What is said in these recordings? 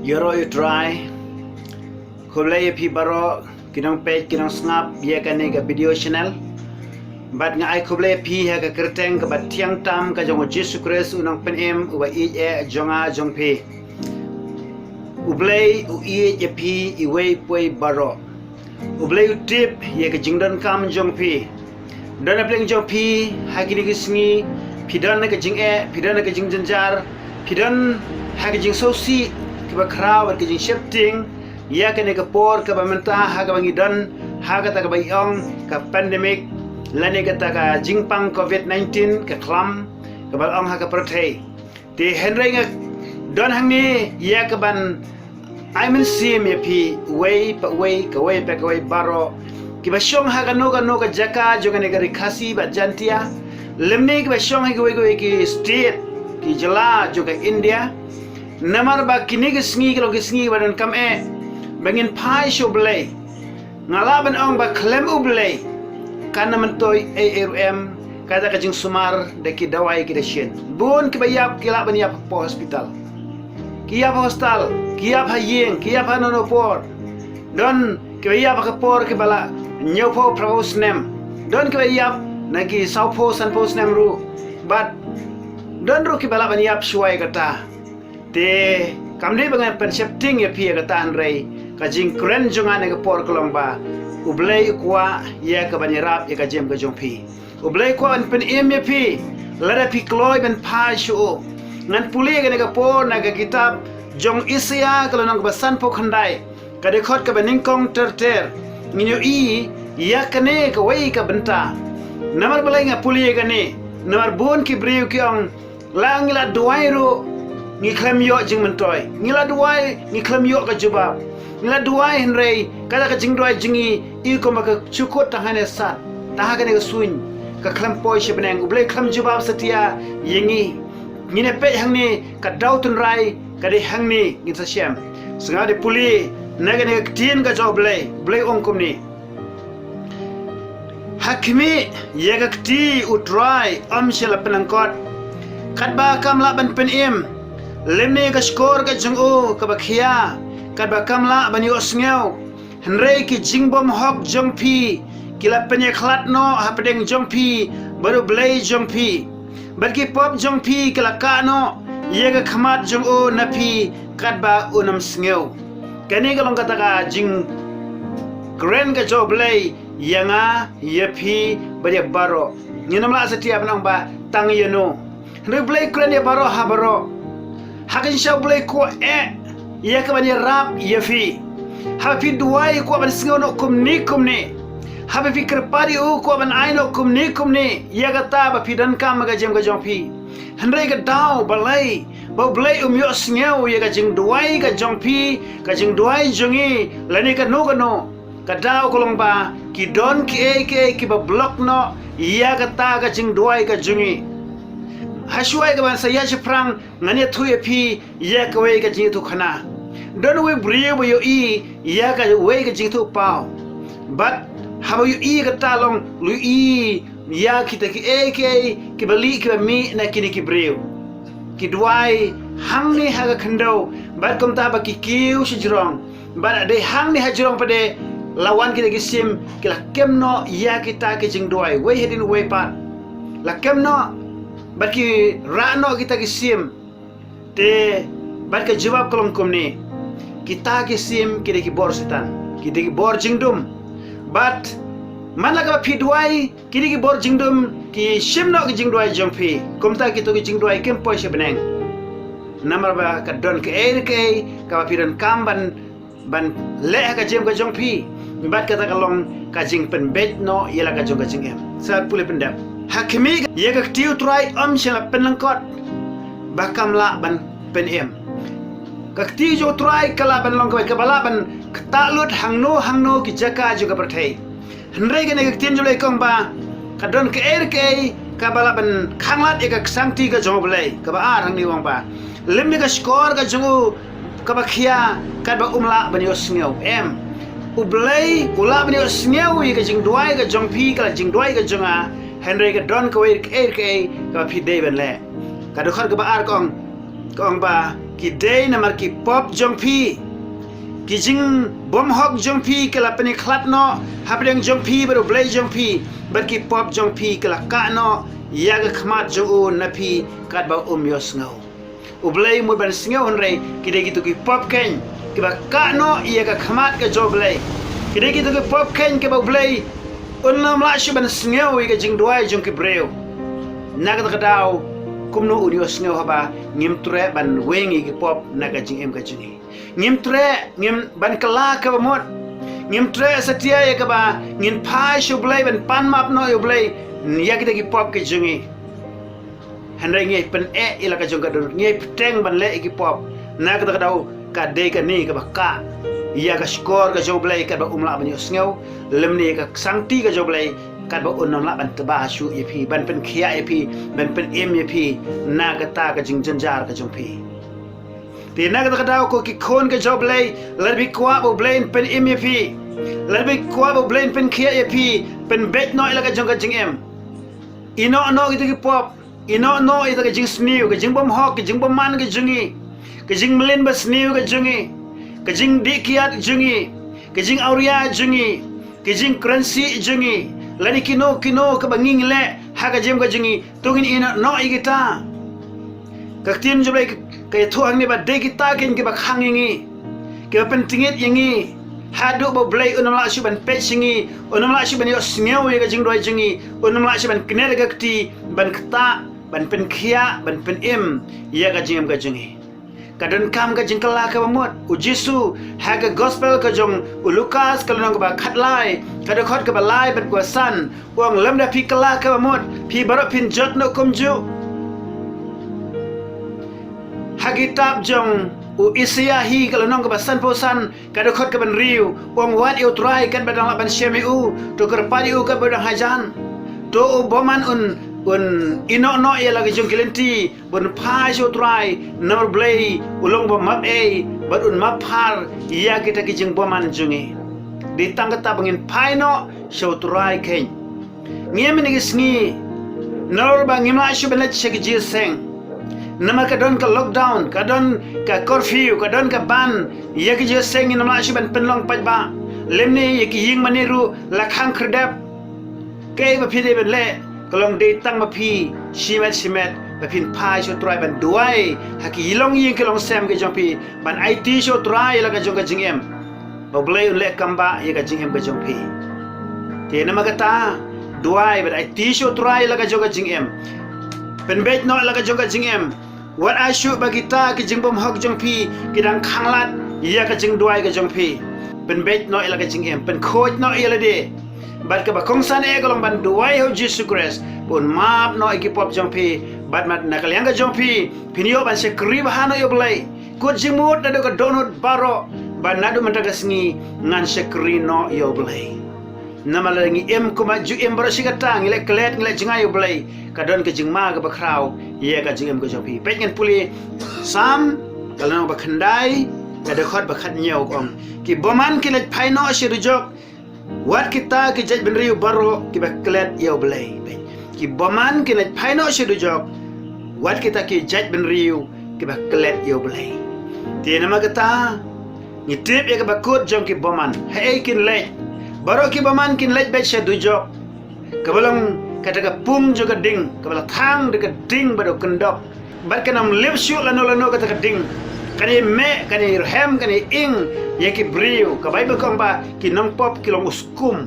Yoro you try. Kublai pi baro kinong page kinong snap dia kan ga video channel. Bat ngai kublai pi ha ka kerteng ka bat tiang tam ka jong Jesus Christ unang penem uba e jonga jong pi. Ublai u e pi I wei poi baro. Ublai u tip ye ka jingdon kam jong pi. Dan apa yang jong pi ha kini kisngi pidan ka jing pidan ka jing janjar pidan ha ka jing sosi ka kraw ka jing shifting ya ka ne ka por ka bamenta ha ka bangidan ha ka ta ka bayong ka pandemic lane ka ta ka jingpang COVID-19 ka klam ka balong ha ka protei ti henry nga don hangni ya ka ban I mean sim ya pi way pa way ka way pa ka way baro ki ba shong ha ka no ka jaka jo ka ne ka rikasi ba jantia lemne ki ba shong ha ki state ki jala jo ka India namar ba kini ki sngi ki lo ki sngi ba dan kam bangin pai sho BLEI ngalaban ong ba klem u BLEI kana mentoy ARM kata ka jing sumar de ki dawai ki de shin bun ki ba yap ki la ban yap po hospital ki yap hostal ki yap ha yeng ki yap ha no por don ki ba yap ka por ki bala nyau po propose nem don ki ba yap na ki sau po san po nem ru but don ru ki bala ban yap shuai kata te kamde bangan pencepting ya pi kata anrei ka jing kren jonga ne ka por kolong ba u BLEI kwa ya ka banirap ya ka jem ka jong pi u BLEI kwa an pen em ya pi lara pi kloy ben pa shu ngan puli ka ne ka por na ka kitab jong isya kalau nang basan po khandai ka de khot ka beningkong ter nginyo I ya ka ne ka wei ka benta namar BLEI nga puli ka ne namar bon ki briu ki ong lang la duai ro ngi klem yo jing mentoy ngila duai ngi klem yo ka JUBAP ngila duai henrei kada ka jing duai jingi I ko maka chukot tahane sat tahane ka suin ka klem poi she beneng u BLEI klem JUBAP setia yengi ngine pe hangni ka dautun rai ka de hangni ngi sa shem senga de puli nagane ka tin ka jo BLEI ongkom ni hakimi ye ka ti u try shela penangkot kadba kamla ban penem lemne ka skor ka jungu ka bakhia kadba kamla ban yo sngew henrei ki jingbom hok jongpi kila penye khlat no ha pedeng jongpi baru BLEI jongpi barki pop jongpi kila ka no ye ka khamat jungu napi kadba unam sngew kani ka long kata ka jing kren ka jo BLEI yanga yepi bari baro nginamla setiap nang ba tang yeno henrei BLEI kren ya baro ha baro hakin sha BLEI ko ya ka bani rap yefi hapi duai ko ban singo no kumni hapi fikir pari ko ban aino kumni ya ka ta ba pidan kam ga jem ga jongpi henrei ka DAW BLEI ba BLEI yo singo ya ka jing duai ka jongpi ka jing duai jongi lani ka no ka DAW kolong ba ki don ki ba block no ya ka ta ka jing duai ka jongi hasuai ka ban saya prang ngane thuye pi ya ka wei ka jing tu khana don we brio yo I ya ka wei ka jing tu pau but haba yo I ka talong lu I ya kita ki bali ki mi na kini ki brio ki duai hang ni ha ka khando bat kom ta ba ki kiu shijrong bat de hang ni ha jrong pade lawan kita ki sim ki la kemno ya kita ki jing duai wei hedin wei pat la kemno baki rano kita kisim te barka JUBAP kolong komni kita kisim kide ki bor setan kide ki bor jingdum but mana ka pidwai kide ki bor jingdum ki shimno ki jingdwai jongpi komta ki to ki jingdwai kempo she beneng namar ba ka don ke ka pidan kamban ban le ka jem ka jongpi bat ka ta kalong ka jing pen bet no yela ka jong ka jing em sa pule pendap hakimi ye ka tiu try shela penlangkot bakam la ban penem ka tiu jo try kala ban long ka bala ban talut hangno ki jaka juga perthai henrei ka ne ka tin jo le kong ba ka don ke ka bala ban khanglat ye ka sangti ka jo BLEI ka ba ar hangni wang ba lemni ka skor ka jungu ka ba khia ka ba umla ban yo sngew u BLEI ula ban yo sngew ye ka jing duai ka jongpi ka jing duai ka jonga henrei ka don ka wei ka pi deben le ka do khar ka ba ar kong ba ki day namar ki pop jong pi ki jing bom hok jong pi kala pani khlat no habdeng jong pi baru BLEI jong pi bar ki pop jong pi kala ka no yaga khmat jong u na pi kat ba yos ngau u BLEI mu ban sngau honre ki de gitu ki pop ken ki ba ka no yaga khmat ka jo BLEI ki de gitu ki pop ken ki ba BLEI unlam la shi ban sngau ga jingduai jong ki breu naga ka daw kumno unios ngau haba ngim tre ban wengi ki pop naga jing em ka jingi ngim tre ngim ban kala ka ba mot ngim tre setia ya ka ba ngin pai shu BLEI ban pan map no yo BLEI ya kita ki pop ke jingi handai ngai pen ila ka jong ka dur ngai teng ban le ki pop naga ka daw ka de ka ni ka ba ka ya ka skor ka jo BLEI ka ba umla ban yos ngau lem ni ka sangti ka jo BLEI kat ba unam la ban taba shu ye pi ban pen khia ye pi ban pen em ye pi na ka ta ka jing janjar ka jong pi ti na ka daw ko ki khon ka jo BLEI la bi kwa bo BLEI pen em ye pi la bi kwa bo BLEI pen khia ye pi pen bet no la ka jong ka jing em ino no ki ki pop ino no ita ka jing sniu ka jing bom hok ka jing bom man ka jingi ka jing mlen ba sniu ka jingi ka jing dikiat jingi ka jing auria jingi ka jing currency jingi lani kino ka banging le ha ka jem ka jingi tungin ina no igita ka tin jo BLEI ka thuang ni ba de kita ken ki ba khangingi ki ba pentingit yingi hadu ba BLEI unam la shi ban petsingi unam la shi ban yo sneu ye ka jingdoi jingi unam la shi ban kner ka kti ban kta ban pen khia ban pen em ye ka jem ka jingi kadon kam ka jingkala ka bamot u Jesu ha ka gospel ka jong u Lukas ka long ba khatlai ka de khot ka ba lai ban ko san wang lam da pi kala ka bamot pi baro pin jot no komju ha kitab jong u Isaiah hi ka long ka ba san po san ka de khot ka ban riu wang wat eu trai kan ba dang ban shemi u to ka pa u ka ba dang hajan to u boman un ino no ya lagi jong kelenti bun pai so try nomor BLEI ulong bo map bat un map par ya kita ki jing bo man jungi di tangkata bangin pai no so try ken ngiem ni gisni nor ba ngima shu belet shek ji seng nama ka don ka lockdown ka don ka curfew ka don ka ban ya ki ji seng ni nama shu ban penlong pat ba lemni ya ki ying maniru lakhang khrdap ke ba phide ben le kalong de tang ma phi simet ba phin pai so try ban duai haki yilong yin kalong sem ke jong pi ban IT so try la ka jong ka jing em ba BLEI le kamba ye ka jing em ka jong pi te na magata duai ban IT so try la ka jong ka jing em pen bet no la ka jong ka jing em wat I shoot ba kita ki jing bom hok jong pi kidang khanglat ya ka jing duai ka jong pi pen bet no la ka jing em pen khoj no la de bat ka ba kongsan kalong ban duai ho Jesus Christ pun map no iki pop jong pi bat mat nakalyang ka jong pi pinyo ban se kri bahano yo BLEI ko jimut na do ka donut baro ban nadu mentagasngi ngan se kri no yo BLEI namalangi em ko ma ju em baro sigata ngile klet ngile jinga yo BLEI ka don ka jingma ka ba kraw ye ka jingem ka jong pi pet ngan puli sam kalong ba khandai ka de khot ba khat nyau kom ki boman ki le phaino se rujok wat kita ki jaj ben riu baro ki ba klet yo BLEI ki boman ki net phaino se du jok wat kita ki jaj ben riu ki ba klet yo BLEI ti na magata ni trip ya ka ba kut jong ki boman hey kin le baro ki boman kin le be se du jok ka balong kata ka pum jo ka ding ka bala thang de ka ding ba do kendok bat kanam lip shu lano kata ka ding kani me kani hem kani ing ye ki briu ka bai ba kong ba ki nong pop ki long uskum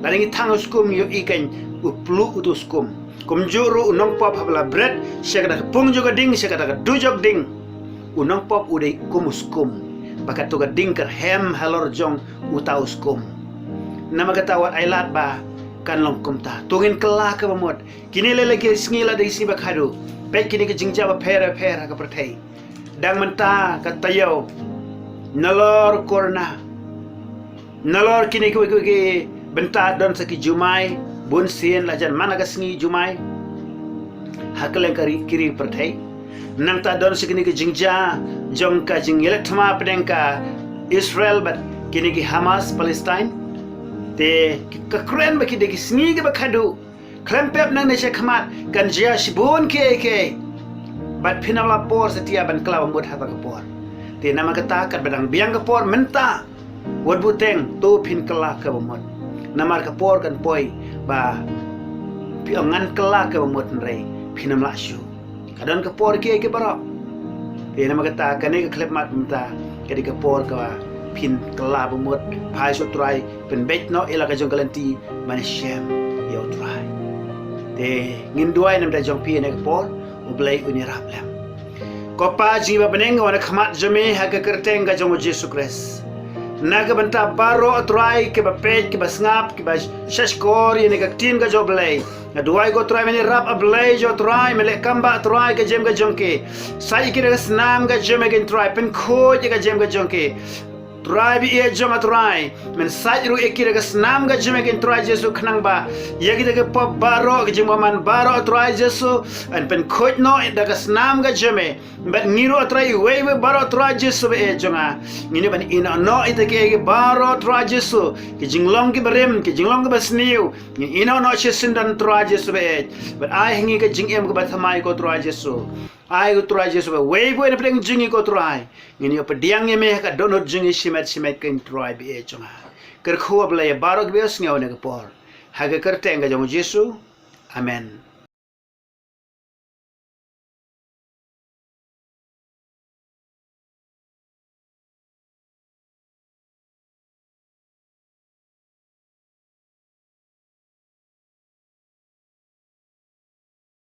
lalingi thang uskum yo ikan uplu utu uskum kum juru nong pop habla bread syakada pung juga ding syakada dujok ding unong pop udai kum uskum bakat tu ka ding ker hem halor jong uta uskum nama kata wat ailat ba kan long kumta tungin kelah ka bamot kini lele ki sngi la de si ba khadu pet kini ki jingja ba pera ka perthai dang menta ka tayo nalor korna nalor kini ki benta don saki jumai bun sien la jan mana ka sngi jumai hakalen kari kiri perthai nang ta don saki ki jingja jong ka jingile thama pedeng ka Israel bat kini ki Hamas Palestine te ka kren ba ki de ki sngi ba khadu klempep nang ne se khamat kan jia shibun ke bat pinam lapor setia ban kelab mut hata kapor ti nama kata kat badang biang kapor menta wad buteng tu pin kela ke bamut namar kapor kan poi ba piangan kela ke bamut nrei pinam la syu kadon kapor ke barok ti nama kata kan ni klep mat menta kadi kapor ka pin kela bamut pai so try pen bet no ila ka jong kalanti manishem yo try te JINGDUWAI nam da jong pi ne kapor BLEI unirap lam kopa jiwa beneng wana khamat jame ha ka kerteng ga jong Yesus Kristus naga banta baro atrai ke ba pej ke ba snap ke ba shashkor ye ne ka tin ga jo BLEI na duai go trai meni rap a BLEI jo trai mele kamba trai ga jem ga jong ke sai ke ga snam ga jem ga trai pen kho ga jem ga jong ke try bi e joma try men sajru ekira ga snam ga jeme gen try Jesu khnang ba yagi daga pop baro ga jema man baro try Jesu an pen khoj no daga snam ga jeme but ngiro try we baro try Jesu be e jonga ngini ban ina no ite ke baro try Jesu ki jinglong ki barem ki jinglong ga basniu ni ina no che sindan try Jesu be but ai hingi ga jingem ga bathamai ko try Jesu ai go try Jesu be we go ne peng jingi ko try ngini pa diang ye me ka donot jingi simet ken try be e jonga ker kho BLEI barok be sngaw ne ga por ha ga kerteng ga jong Jesu amen.